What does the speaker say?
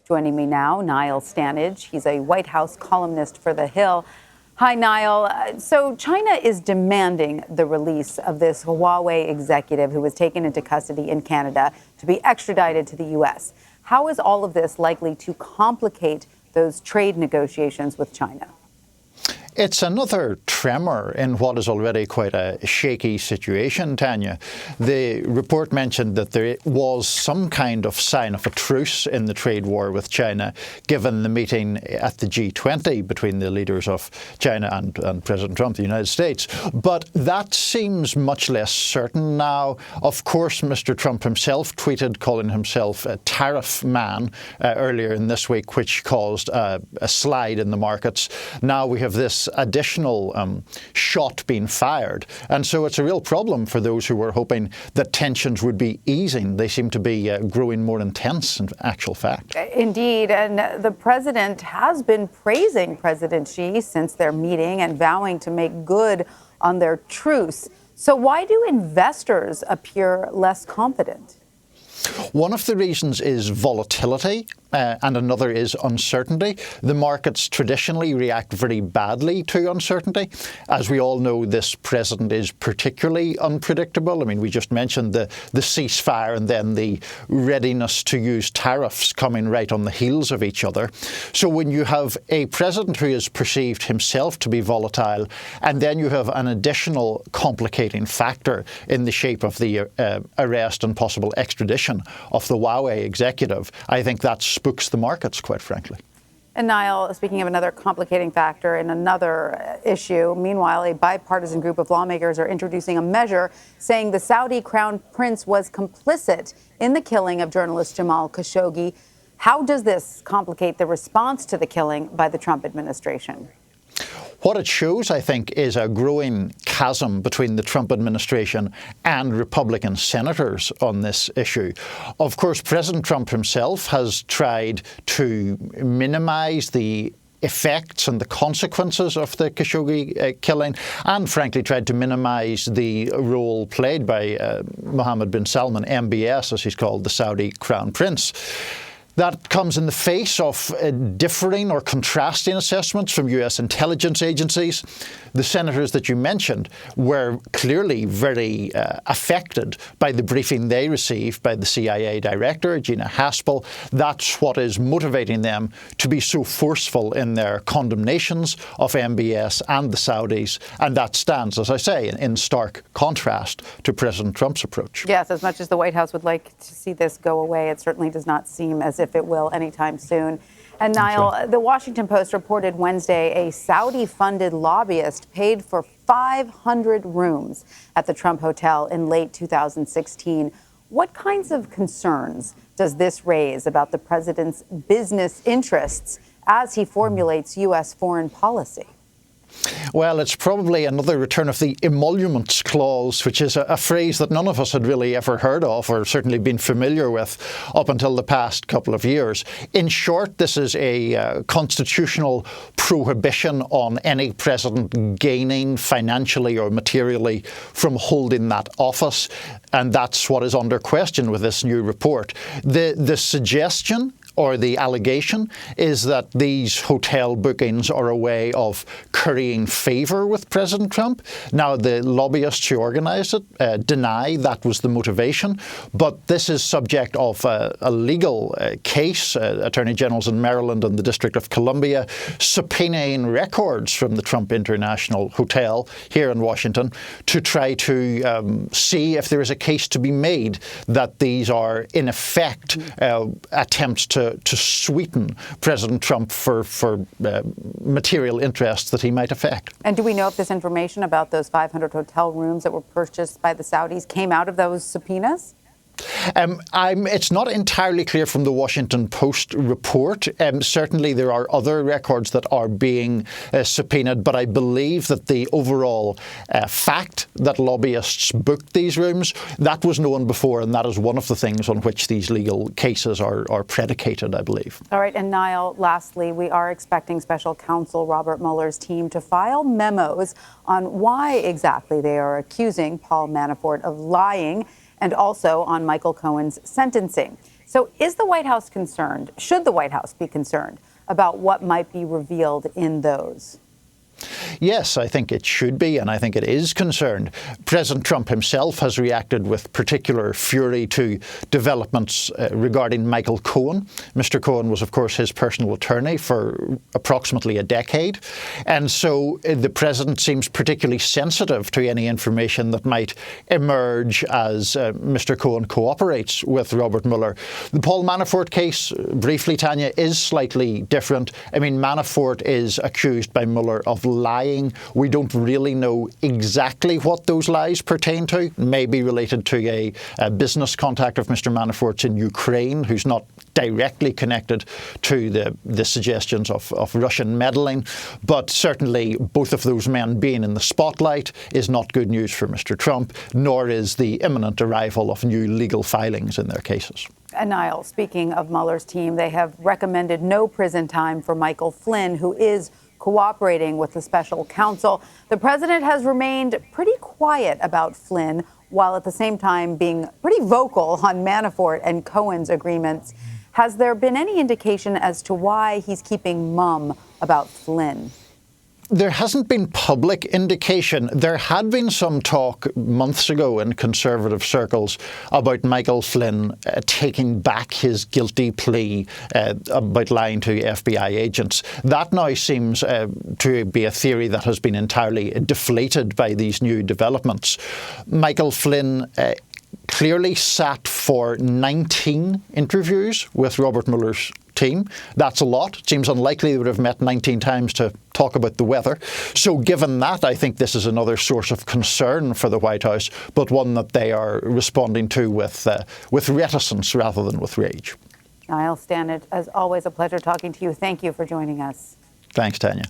Joining me now, Niall Stanage. He's a White House columnist for The Hill. Hi, Niall. So China is demanding the release of this Huawei executive who was taken into custody in Canada to be extradited to the U.S. How is all of this likely to complicate those trade negotiations with China? It's another tremor in what is already quite a shaky situation, Tanya. The report mentioned that there was some kind of sign of a truce in the trade war with China, given the meeting at the G20 between the leaders of China and President Trump of the United States. But that seems much less certain now. Of course, Mr. Trump himself tweeted calling himself a tariff man earlier in this week, which caused a slide in the markets. Now we have this additional shot being fired. And so it's a real problem for those who were hoping that tensions would be easing. They seem to be growing more intense in actual fact. Indeed. And the president has been praising President Xi since their meeting and vowing to make good on their truce. So why do investors appear less confident? One of the reasons is volatility, and another is uncertainty. The markets traditionally react very badly to uncertainty. As we all know, this president is particularly unpredictable. I mean, we just mentioned the ceasefire and then the readiness to use tariffs coming right on the heels of each other. So when you have a president who is perceived himself to be volatile, and then you have an additional complicating factor in the shape of the arrest and possible extradition of the Huawei executive, I think that spooks the markets, quite frankly. And Niall, speaking of another complicating factor in another issue, meanwhile, a bipartisan group of lawmakers are introducing a measure saying the Saudi crown prince was complicit in the killing of journalist Jamal Khashoggi. How does this complicate the response to the killing by the Trump administration? What it shows, I think, is a growing chasm between the Trump administration and Republican senators on this issue. Of course, President Trump himself has tried to minimize the effects and the consequences of the Khashoggi killing, and frankly tried to minimize the role played by Mohammed bin Salman, MBS, as he's called, the Saudi crown prince. That comes in the face of differing or contrasting assessments from U.S. intelligence agencies. The senators that you mentioned were clearly very affected by the briefing they received by the CIA director, Gina Haspel. That's what is motivating them to be so forceful in their condemnations of MBS and the Saudis. And that stands, as I say, in stark contrast to President Trump's approach. Yes, as much as the White House would like to see this go away, it certainly does not seem as if it will anytime soon. And Niall, right. The Washington Post reported Wednesday a Saudi-funded lobbyist paid for 500 rooms at the Trump Hotel in late 2016. What kinds of concerns does this raise about the president's business interests as he formulates U.S. foreign policy? Well, it's probably another return of the emoluments clause, which is a phrase that none of us had really ever heard of or certainly been familiar with up until the past couple of years. In short, this is a constitutional prohibition on any president gaining financially or materially from holding that office. And that's what is under question with this new report. The suggestion or the allegation is that these hotel bookings are a way of currying favour with President Trump. Now, the lobbyists who organised it deny that was the motivation, but this is subject of a legal case. Attorney Generals in Maryland and the District of Columbia subpoenaing records from the Trump International Hotel here in Washington to try to see if there is a case to be made that these are, in effect, attempts to sweeten President Trump for material interests that he might affect. And do we know if this information about those 500 hotel rooms that were purchased by the Saudis came out of those subpoenas? It's not entirely clear from the Washington Post report. Certainly there are other records that are being subpoenaed, but I believe that the overall fact that lobbyists booked these rooms, that was known before, and that is one of the things on which these legal cases are predicated, I believe. All right, and Niall, lastly, we are expecting Special Counsel Robert Mueller's team to file memos on why exactly they are accusing Paul Manafort of lying, and also on Michael Cohen's sentencing. So is the White House concerned? Should the White House be concerned about what might be revealed in those? Yes, I think it should be, and I think it is concerned. President Trump himself has reacted with particular fury to developments regarding Michael Cohen. Mr. Cohen was, of course, his personal attorney for approximately a decade. And so the president seems particularly sensitive to any information that might emerge as Mr. Cohen cooperates with Robert Mueller. The Paul Manafort case, briefly, Tanya, is slightly different. I mean, Manafort is accused by Mueller of lying. We don't really know exactly what those lies pertain to. Maybe related to a business contact of Mr. Manafort's in Ukraine, who's not directly connected to the suggestions of Russian meddling. But certainly both of those men being in the spotlight is not good news for Mr. Trump, nor is the imminent arrival of new legal filings in their cases. And Niall, speaking of Mueller's team, they have recommended no prison time for Michael Flynn, who is cooperating with the special counsel. The president has remained pretty quiet about Flynn, while at the same time being pretty vocal on Manafort and Cohen's agreements. Has there been any indication as to why he's keeping mum about Flynn? There hasn't been public indication. There had been some talk months ago in conservative circles about Michael Flynn taking back his guilty plea about lying to FBI agents. That now seems to be a theory that has been entirely deflated by these new developments. Michael Flynn clearly sat for 19 interviews with Robert Mueller's team. That's a lot. It seems unlikely they would have met 19 times to talk about the weather. So given that, I think this is another source of concern for the White House, but one that they are responding to with reticence rather than with rage. Niall, Stanage, as always, a pleasure talking to you. Thank you for joining us. Thanks, Tanya.